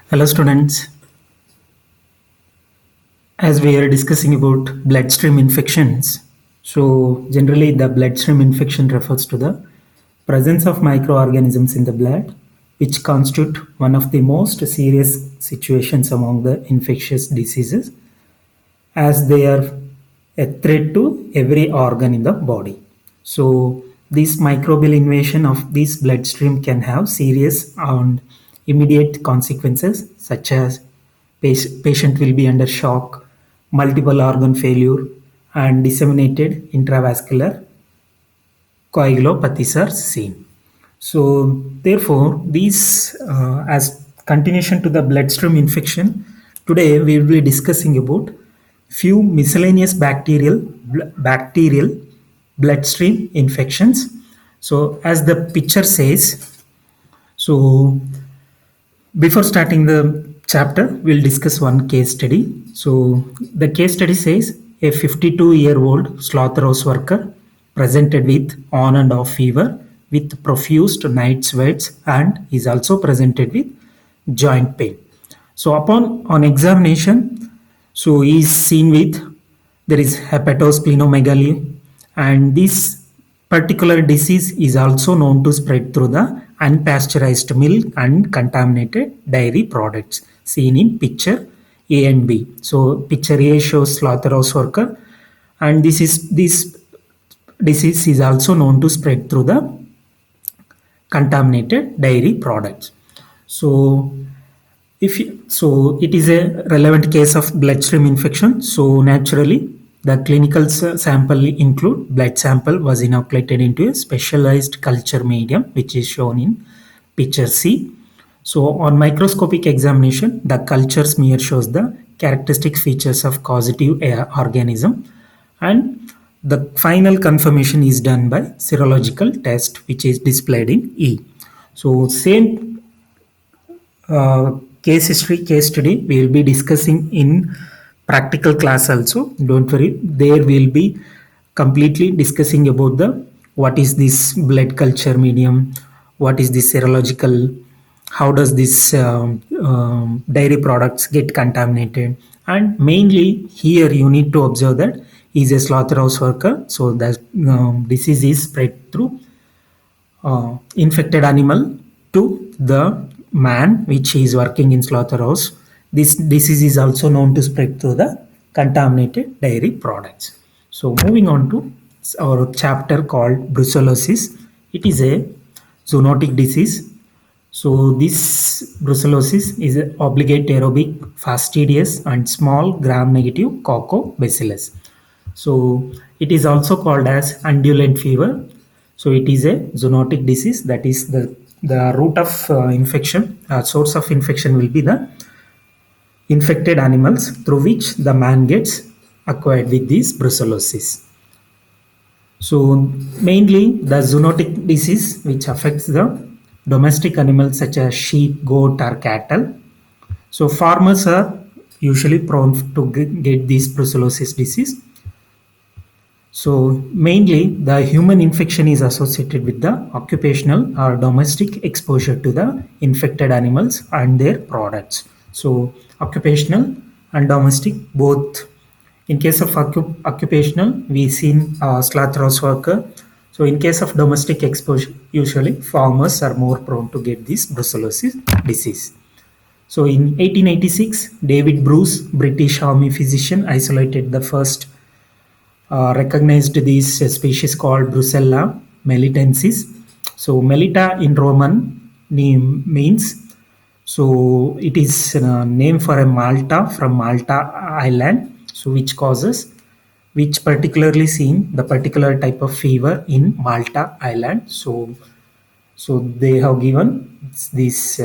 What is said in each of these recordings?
Hello students, as we are discussing about bloodstream infections. So generally the bloodstream infection refers to the presence of microorganisms in the blood which constitute one of the most serious situations among the infectious diseases as they are a threat to every organ in the body. So this microbial invasion of this bloodstream can have serious and immediate consequences such as patient will be under shock, multiple organ failure and disseminated intravascular coagulopathies are seen. So therefore, these as continuation to the bloodstream infection, today we will be discussing about few miscellaneous bacterial bloodstream infections. So as the picture says, so before starting the chapter, we'll discuss one case study. So the case study says a 52-year-old slaughterhouse worker presented with on and off fever with profuse night sweats and is also presented with joint pain. So upon on examination, so he is seen with there is hepatosplenomegaly and this particular disease is also known to spread through the unpasteurized milk and contaminated dairy products seen in picture A and B. So picture A shows slaughterhouse worker and this disease is also known to spread through the contaminated dairy products. So so it is a relevant case of bloodstream infection. So naturally, the clinical sample include blood sample was inoculated into a specialized culture medium, which is shown in picture C. So on microscopic examination, the culture smear shows the characteristic features of causative organism and the final confirmation is done by serological test, which is displayed in E. So same case history case study we will be discussing in practical class also. Don't worry, there will be completely discussing about the what is this blood culture medium, what is this serological, how does this dairy products get contaminated, and mainly here you need to observe that he is a slaughterhouse worker, so that disease is spread through infected animal to the man which is working in slaughterhouse. This disease is also known to spread through the contaminated dairy products. So moving on to our chapter called brucellosis. It is a zoonotic disease. So this brucellosis is an obligate aerobic, fastidious and small gram-negative coccobacillus. So it is also called as undulant fever. So it is a zoonotic disease, that is the root of infection, source of infection will be the infected animals through which the man gets acquired with this brucellosis. So mainly the zoonotic disease which affects the domestic animals such as sheep, goat or cattle. So farmers are usually prone to get this brucellosis disease. So mainly the human infection is associated with the occupational or domestic exposure to the infected animals and their products. So occupational and domestic both. In case of occupational, we seen slaughterhouse worker. So in case of domestic exposure, usually farmers are more prone to get this brucellosis disease. So in 1886, David Bruce, British Army physician, isolated the first recognized this species called Brucella melitensis. So melita in Roman name means, so it is a name for a Malta from Malta Island, so which particularly seen the particular type of fever in Malta Island. So they have given this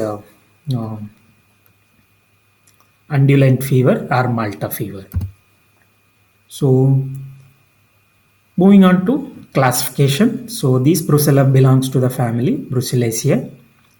undulant fever or Malta fever. So moving on to classification. So this Brucella belongs to the family Brucellaceae.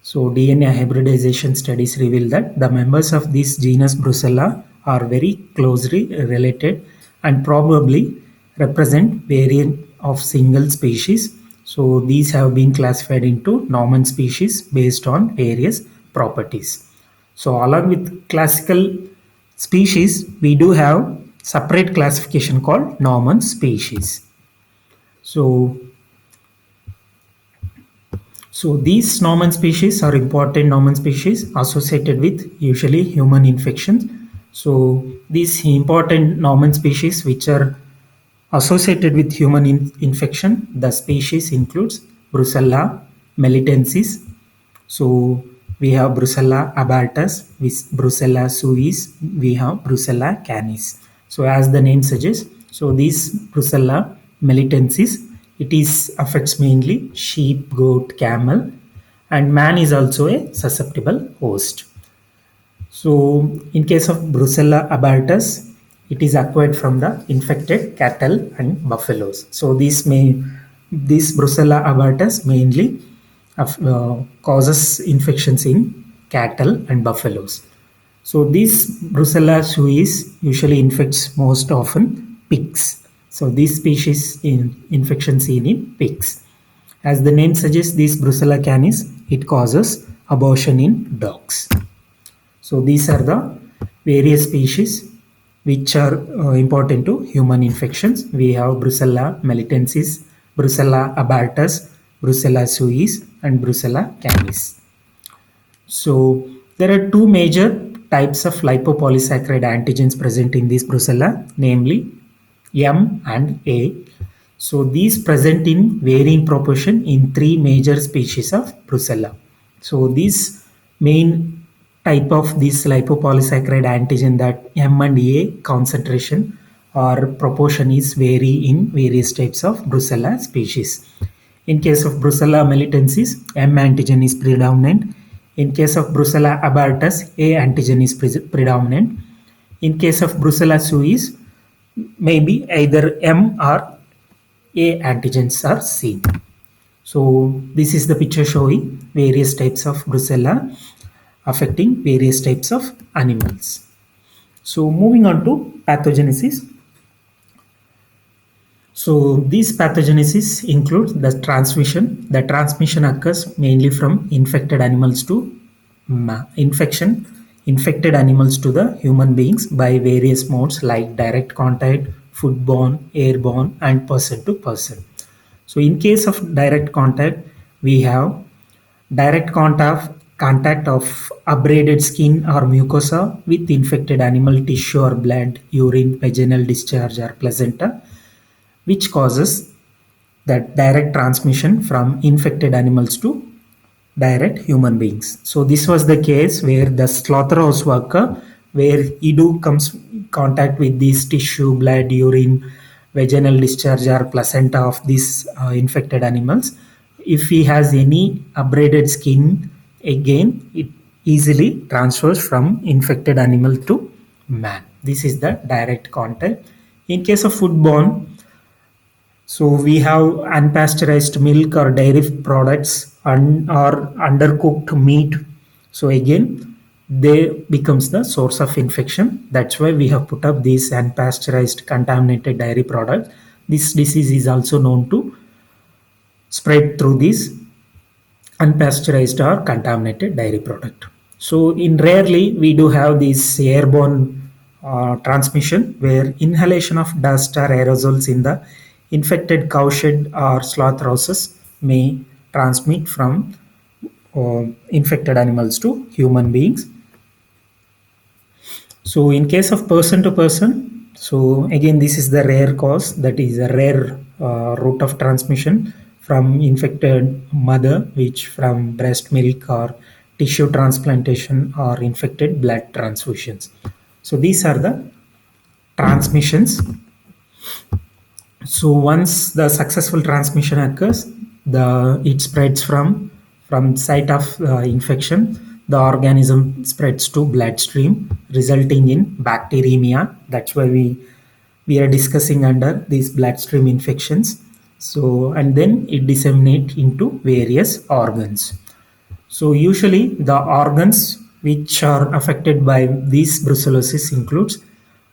So DNA hybridization studies reveal that the members of this genus Brucella are very closely related and probably represent variant of single species. So these have been classified into Norman species based on various properties. So along with classical species, we do have separate classification called nomen species. So these nomen species are important nomen species associated with usually human infections. So these important nomen species which are associated with human infection, the species includes Brucella melitensis. So we have Brucella abatus, with Brucella suis, we have Brucella canis. So as the name suggests, so this Brucella melitensis, it is affects mainly sheep, goat, camel, and man is also a susceptible host. So in case of Brucella abatus, it is acquired from the infected cattle and buffaloes. So this Brucella abatus mainly causes infections in cattle and buffaloes. So this Brucella suis usually infects most often pigs. So this species in infection seen in pigs. As the name suggests, this Brucella canis, it causes abortion in dogs. So these are the various species which are important to human infections. We have Brucella melitensis, Brucella abatus, Brucella suis, and Brucella canis. So there are two major types of lipopolysaccharide antigens present in this Brucella, namely M and A. So these present in varying proportion in three major species of Brucella. So this main type of this lipopolysaccharide antigen, that M and A concentration or proportion is vary in various types of Brucella species. In case of Brucella melitensis, M antigen is predominant. In case of Brucella abatus, A antigen is predominant. In case of Brucella suis, maybe either M or A antigens are seen. So this is the picture showing various types of Brucella affecting various types of animals. So moving on to pathogenesis. So these pathogenesis includes the transmission. The transmission occurs mainly from infected animals to infected animals to the human beings by various modes like direct contact, foodborne, airborne, and person to person. So in case of direct contact, we have direct contact of abraded skin or mucosa with infected animal tissue or blood, urine, vaginal discharge, or placenta, which causes that direct transmission from infected animals to direct human beings. So this was the case where the slaughterhouse worker, where he do comes contact with this tissue, blood, urine, vaginal discharge or placenta of these infected animals. If he has any abraded skin, again it easily transfers from infected animal to man. This is the direct contact. In case of foodborne, so we have unpasteurized milk or dairy products or undercooked meat. So again, they becomes the source of infection. That's why we have put up these unpasteurized contaminated dairy products. This disease is also known to spread through these unpasteurized or contaminated dairy product. So in rarely we do have this airborne transmission where inhalation of dust or aerosols in the infected cowshed or slaughterhouses may transmit from infected animals to human beings. So in case of person to person, so again this is the rare cause, that is a rare route of transmission from infected mother, which from breast milk or tissue transplantation or infected blood transfusions. So these are the transmissions. So once the successful transmission occurs, it spreads from site of infection. The organism spreads to bloodstream, resulting in bacteremia. That's why we are discussing under these bloodstream infections. So and then it disseminates into various organs. So usually the organs which are affected by this brucellosis includes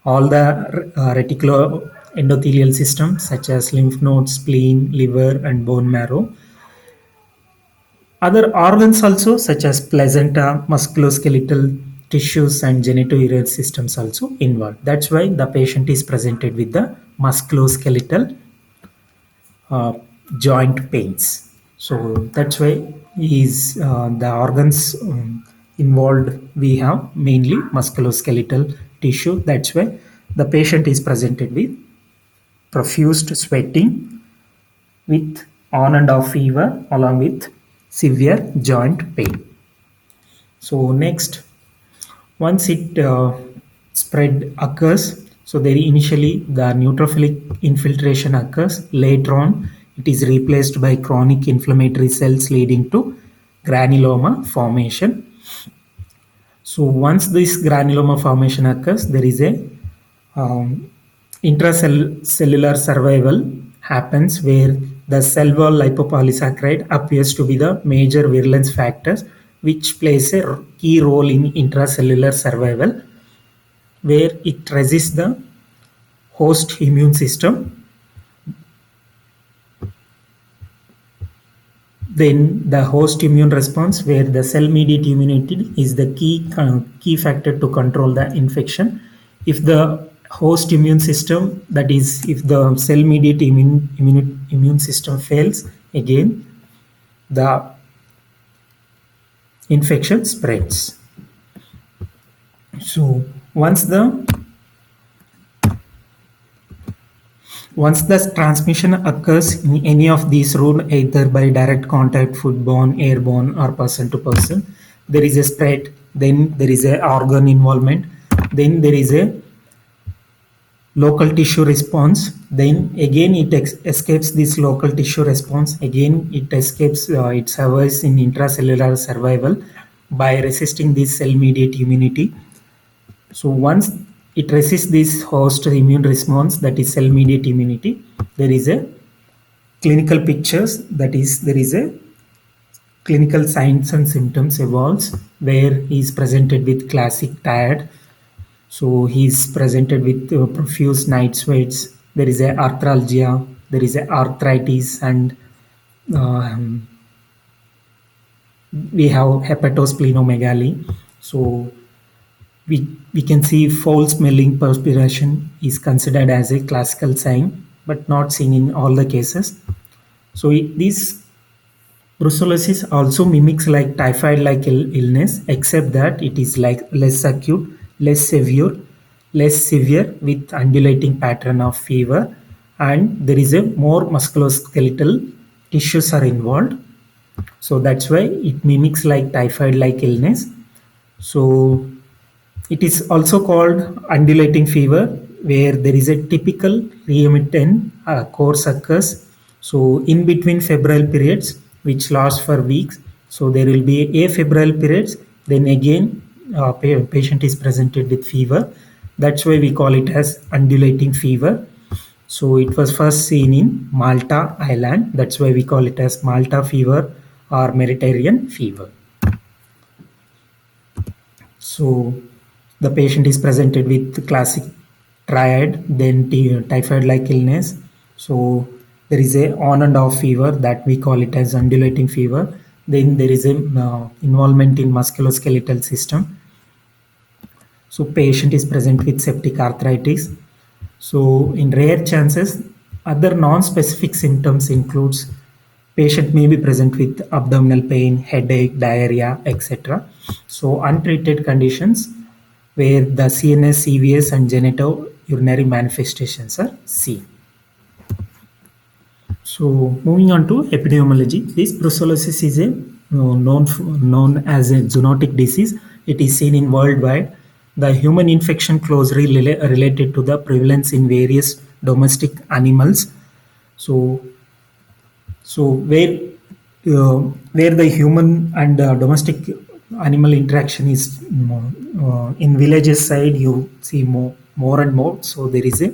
all the reticuloendothelial system such as lymph nodes, spleen, liver, and bone marrow. Other organs also such as placenta, musculoskeletal, tissues and genitourinary systems also involved. That's why the patient is presented with the musculoskeletal uh, joint pains. So that's why is the organs involved. We have mainly musculoskeletal tissue. That's why the patient is presented with profuse sweating, with on and off fever, along with severe joint pain. So next, once it spread occurs, so there initially the neutrophilic infiltration occurs. Later on, it is replaced by chronic inflammatory cells leading to granuloma formation. So once this granuloma formation occurs, there is a um, intracellular survival happens, where the cell wall lipopolysaccharide appears to be the major virulence factor, which plays a key role in intracellular survival, where it resists the host immune system. Then the host immune response, where the cell mediated immunity is the key factor to control the infection. If the host immune system, that is, if the cell mediated immune system fails, again the infection spreads. So once the transmission occurs in any of these routes, either by direct contact, foodborne, airborne, or person to person, there is a spread, then there is a organ involvement, then there is a local tissue response, then again it escapes this local tissue response, again it escapes, it survives in intracellular survival by resisting this cell mediated immunity. So once it resists this host immune response, that is cell mediated immunity, there is a clinical pictures, that is there is a clinical signs and symptoms evolves, where he is presented with classic tired. So he is presented with profuse night sweats. There is a arthralgia, there is a arthritis, and um, we have hepatosplenomegaly. So we can see foul smelling perspiration is considered as a classical sign, but not seen in all the cases. So this brucellosis also mimics like typhoid-like illness, except that it is like less acute, less severe with undulating pattern of fever, and there is a more musculoskeletal tissues are involved. So that's why it mimics like typhoid-like illness. So it is also called undulating fever, where there is a typical remittent course occurs. So in between febrile periods, which last for weeks, so there will be afebrile periods. Then again, patient is presented with fever. That's why we call it as undulating fever. So it was first seen in Malta Island. That's why we call it as Malta fever or Mediterranean fever. So the patient is presented with classic triad, then typhoid-like illness. So there is a on and off fever, that we call it as undulating fever. Then there is a involvement in musculoskeletal system. So patient is present with septic arthritis. So in rare chances, other non-specific symptoms includes patient may be present with abdominal pain, headache, diarrhea, etc. So untreated conditions where the CNS, CVS, and genitourinary manifestations are seen. So moving on to epidemiology, this brucellosis is a known as a zoonotic disease. It is seen in worldwide. The human infection closely related to the prevalence in various domestic animals. So where the human and domestic animal interaction is in villages side, you see more and more. So there is a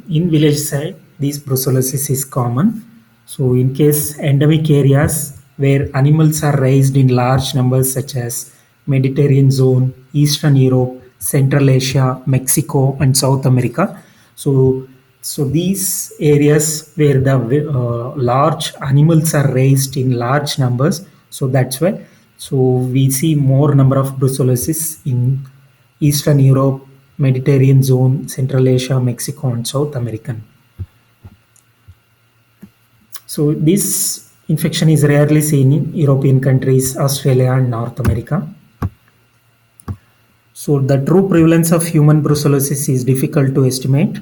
in village side, this brucellosis is common. So in case endemic areas where animals are raised in large numbers, such as Mediterranean zone, Eastern Europe, Central Asia, Mexico, and South America. So these areas where the large animals are raised in large numbers, so that's why So we see more number of brucellosis in Eastern Europe, Mediterranean zone, Central Asia, Mexico, and South American. So this infection is rarely seen in European countries, Australia, and North America. So the true prevalence of human brucellosis is difficult to estimate.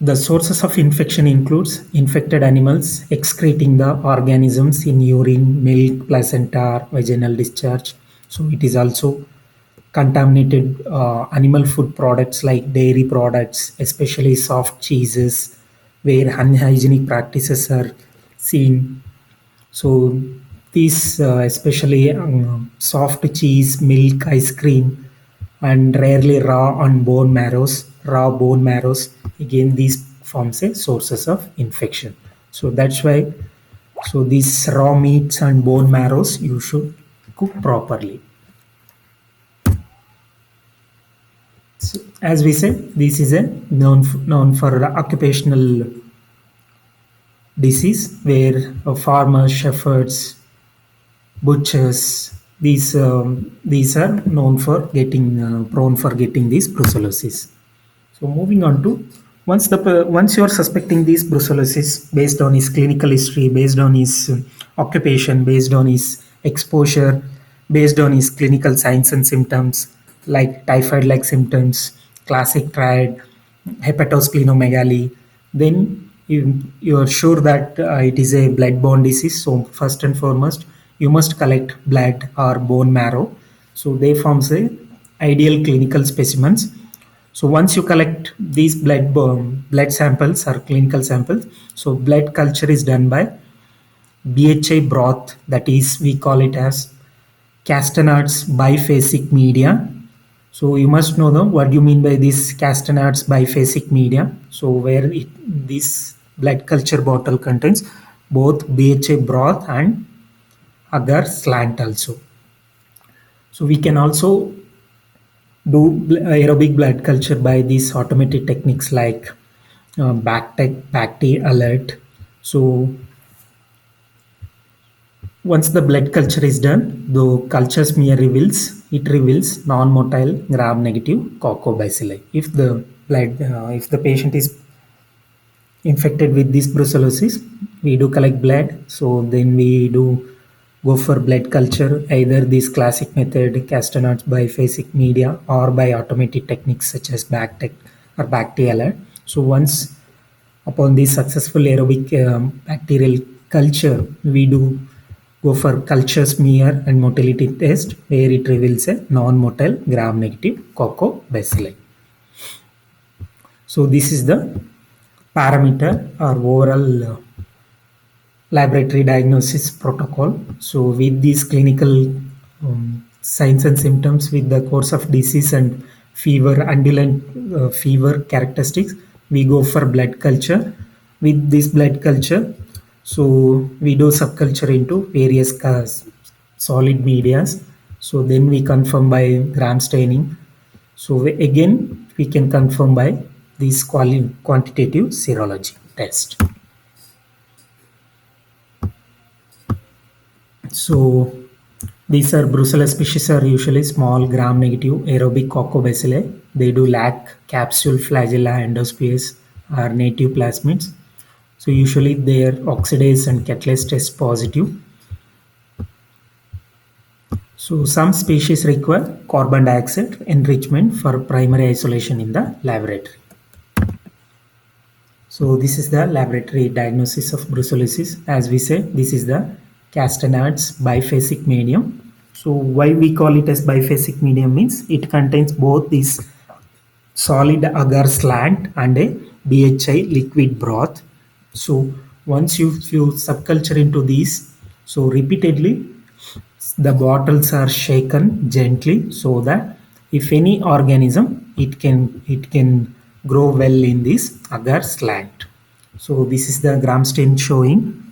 The sources of infection includes infected animals excreting the organisms in urine, milk, placenta, vaginal discharge. So it is also contaminated animal food products like dairy products, especially soft cheeses, where unhygienic practices are seen. So these, especially soft cheese, milk, ice cream, and rarely raw bone marrows. Again, these forms a sources of infection. So that's why. So these raw meats and bone marrows you should cook properly. So, as we said, this is a known for the occupational disease where farmers, shepherds, butchers, these are known for getting prone for getting this brucellosis. So moving on to once you are suspecting this brucellosis based on his clinical history, based on his occupation, based on his exposure, based on his clinical signs and symptoms like typhoid-like symptoms, classic triad, hepatosplenomegaly, then you are sure that it is a blood-borne disease. So first and foremost, you must collect blood or bone marrow. So they forms a ideal clinical specimens. So once you collect these blood samples or clinical samples, so blood culture is done by BHI broth, that is we call it as Castanard's biphasic media. So you must know what you mean by this Castanard's biphasic media. So where this blood culture bottle contains both BHA broth and agar slant also. So we can also do aerobic blood culture by these automated techniques like BACT alert. So once the blood culture is done, the culture smear reveals non-motile gram-negative coccobacilli. If the patient is infected with this brucellosis, we do collect blood. So then we do go for blood culture, either this classic method, Castanard's biphasic media, or by automated techniques such as BACTEC or BACT-alert. So once upon this successful aerobic bacterial culture, we do go for culture smear and motility test where it reveals a non-motile gram-negative coccobacilli. So this is the parameter or overall laboratory diagnosis protocol. So with these clinical signs and symptoms, with the course of disease and fever, undulant fever characteristics, we go for blood culture. With this blood culture, so we do subculture into various solid medias. So then we confirm by gram staining. So again, we can confirm by this quantitative serology test. So these are Brucella species are usually small gram-negative aerobic coccobacilli. They do lack capsule, flagella, endospores or native plasmids. So usually their oxidase and catalase test positive. So some species require carbon dioxide enrichment for primary isolation in the laboratory. So this is the laboratory diagnosis of brucellosis. As we said, this is the Castanard's biphasic medium. So why we call it as biphasic medium means it contains both this solid agar slant and a BHI liquid broth. So once you subculture into these, so repeatedly the bottles are shaken gently so that if any organism it can grow well in this agar slant. So this is the gram stain showing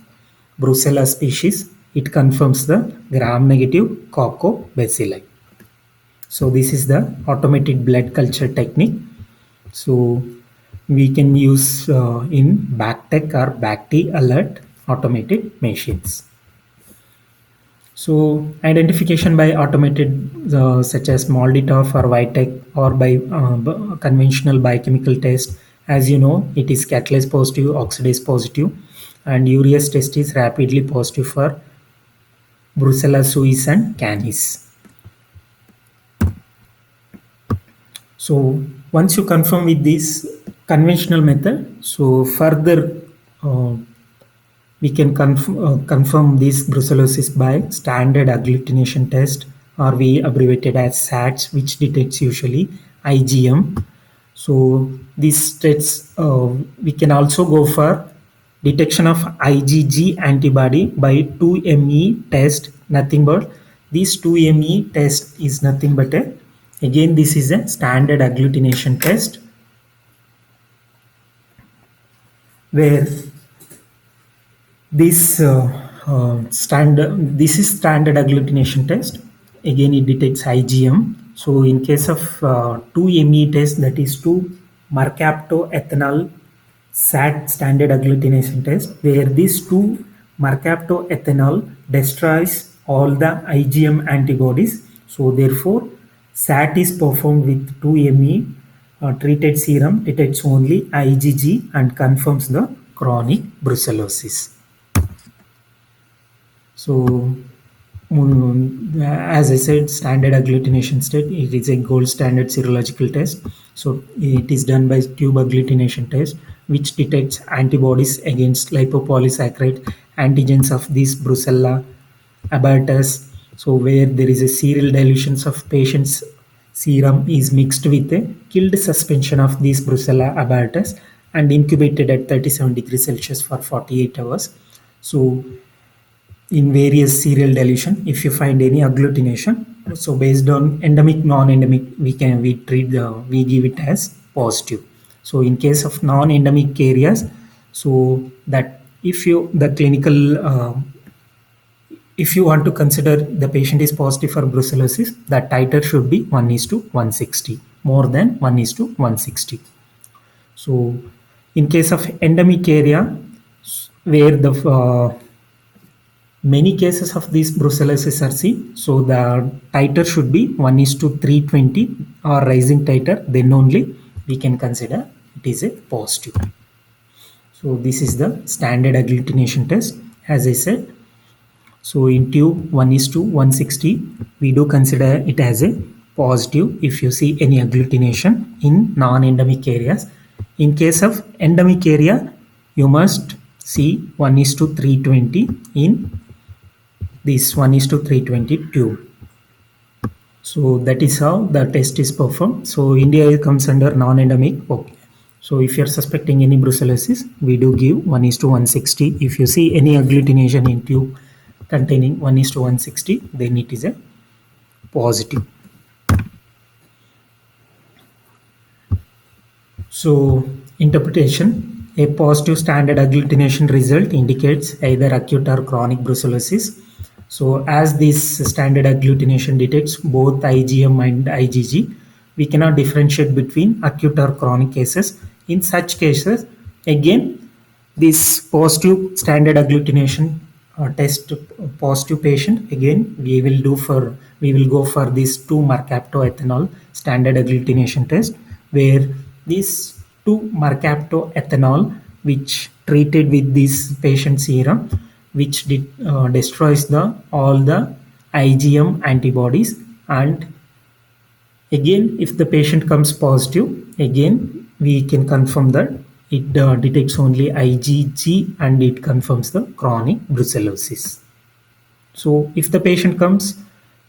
Brucella species. It confirms the gram-negative coccobacilli. So this is the automated blood culture technique. So we can use in BACTEC or BACT alert automated machines. So identification by automated such as MALDI-TOF or VITEC or by conventional biochemical test. As you know, it is catalase positive, oxidase positive, and urease test is rapidly positive for Brucella suis and canis. So once you confirm with this conventional method, so further uh, we can confirm this brucellosis by standard agglutination test, or we abbreviated as SATs, which detects usually IgM. So these tests, we can also go for detection of IgG antibody by 2-ME test. Nothing but this 2-ME test is nothing but again this is a standard agglutination test where this this is standard agglutination test. Again, it detects IgM. So in case of 2-ME test, that is 2-mercaptoethanol SAT standard agglutination test, where this 2-mercaptoethanol destroys all the IgM antibodies. So therefore, SAT is performed with 2-ME treated serum, detects only IgG and confirms the chronic brucellosis. So, as I said, standard agglutination test, it is a gold standard serological test. So, it is done by tube agglutination test, which detects antibodies against lipopolysaccharide antigens of this Brucella abatus. So, where there is a serial dilutions of patient's serum is mixed with a killed suspension of this Brucella abatus and incubated at 37 degrees Celsius for 48 hours. So, in various serial dilution, if you find any agglutination, so based on endemic non-endemic, we give it as positive. So in case of non-endemic areas, so that if you the clinical if you want to consider the patient is positive for brucellosis, that titer should be 1:160, more than 1:160. So in case of endemic area, where the many cases of these brucellosis are seen, so the titer should be 1:320 or rising titer, then only we can consider it is a positive. So this is the standard agglutination test, as I said. So in tube 1:160, we do consider it as a positive if you see any agglutination in non-endemic areas. In case of endemic area, you must see 1:320 in this 1:322. So that is how the test is performed. So India comes under non-endemic. Okay. So if you're suspecting any brucellosis, we do give 1:160. If you see any agglutination in tube containing 1:160, then it is a positive. So interpretation. A positive standard agglutination result indicates either acute or chronic brucellosis. So as this standard agglutination detects both IgM and IgG, we cannot differentiate between acute or chronic cases. In such cases, again, this positive standard agglutination test positive patient, again we will go for this 2-mercaptoethanol standard agglutination test, where this 2-mercaptoethanol which treated with this patient serum, which destroys all the IgM antibodies. And again, if the patient comes positive, again we can confirm that it detects only IgG and it confirms the chronic brucellosis. So if the patient comes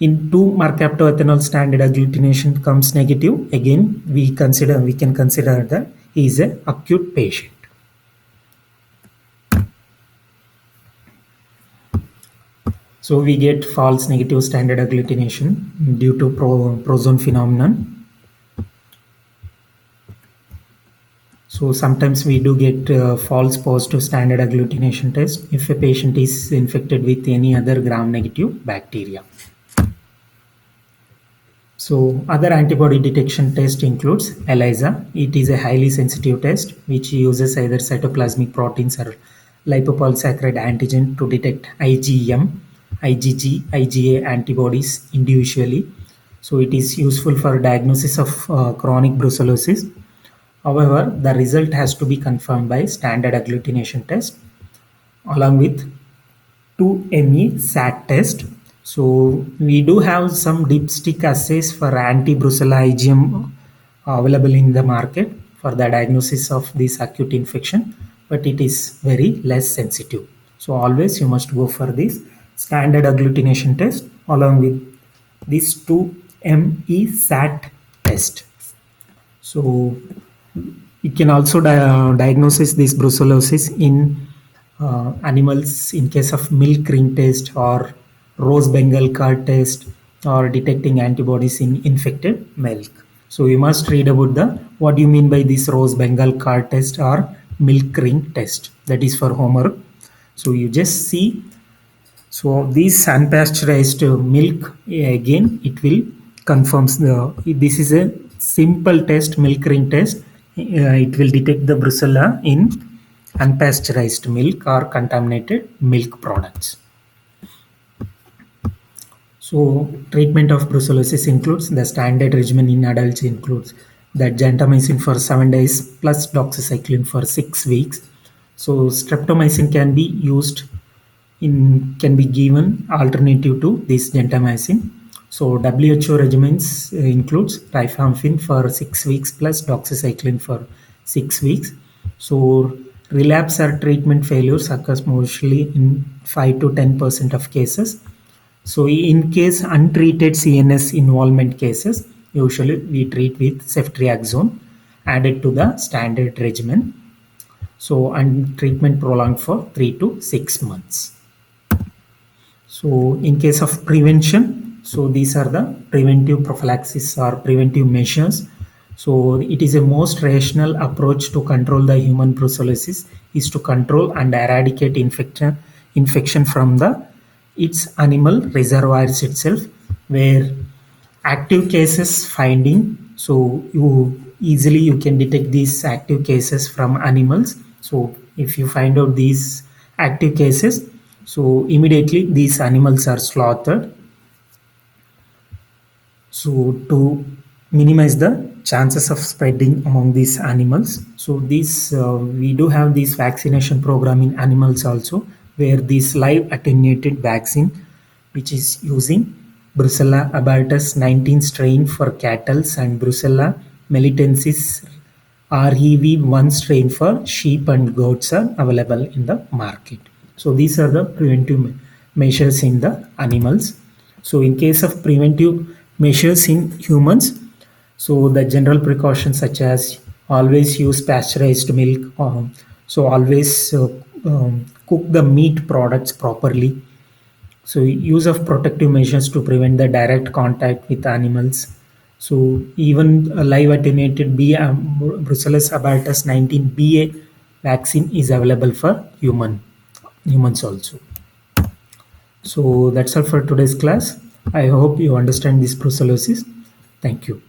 in 2-mercaptoethanol standard agglutination comes negative, again we can consider that he is an acute patient. So we get false negative standard agglutination due to prozone phenomenon. So sometimes we do get false positive standard agglutination test if a patient is infected with any other gram-negative bacteria. So other antibody detection test includes ELISA. It is a highly sensitive test which uses either cytoplasmic proteins or lipopolysaccharide antigen to detect IgM. IgG, IgA antibodies individually. So it is useful for diagnosis of chronic brucellosis. However, the result has to be confirmed by standard agglutination test along with 2ME SAT test. So we do have some dipstick assays for anti-Brucella IgM available in the market for the diagnosis of this acute infection, but it is very less sensitive. So always you must go for this standard agglutination test along with this 2ME SAT test. So you can also diagnose this brucellosis in animals in case of milk ring test or rose Bengal card test or detecting antibodies in infected milk. So you must read about the what do you mean by this rose Bengal card test or milk ring test, that is for homework. So you just see, so this unpasteurized milk, again it will confirms this is a simple test, milk ring test. It will detect the brucella in unpasteurized milk or contaminated milk products. So treatment of brucellosis includes the standard regimen in adults includes that gentamicin for 7 days plus doxycycline for 6 weeks. So streptomycin can be used can be given alternative to this gentamicin. So WHO regimens includes rifampin for 6 weeks plus doxycycline for 6 weeks. So relapse or treatment failures occurs mostly in 5 to 10% of cases. So in case untreated CNS involvement cases, usually we treat with ceftriaxone added to the standard regimen. So and treatment prolonged for 3 to 6 months. So in case of prevention, so these are the preventive prophylaxis or preventive measures. So it is a most rational approach to control the human brucellosis is to control and eradicate infection from its animal reservoirs itself, where active cases finding, so you can detect these active cases from animals. So if you find out these active cases, so immediately these animals are slaughtered, so to minimize the chances of spreading among these animals. So we do have this vaccination program in animals also, where this live attenuated vaccine, which is using Brucella abatus 19 strain for cattle and Brucella melitensis REV1 strain for sheep and goats are available in the market. So these are the preventive measures in the animals. So in case of preventive measures in humans, so the general precautions such as always use pasteurized milk, so always cook the meat products properly. So use of protective measures to prevent the direct contact with animals. So even a live attenuated Brucellus abatus 19 BA vaccine is available for humans also. So that's all for today's class. I hope you understand this brucellosis. Thank you.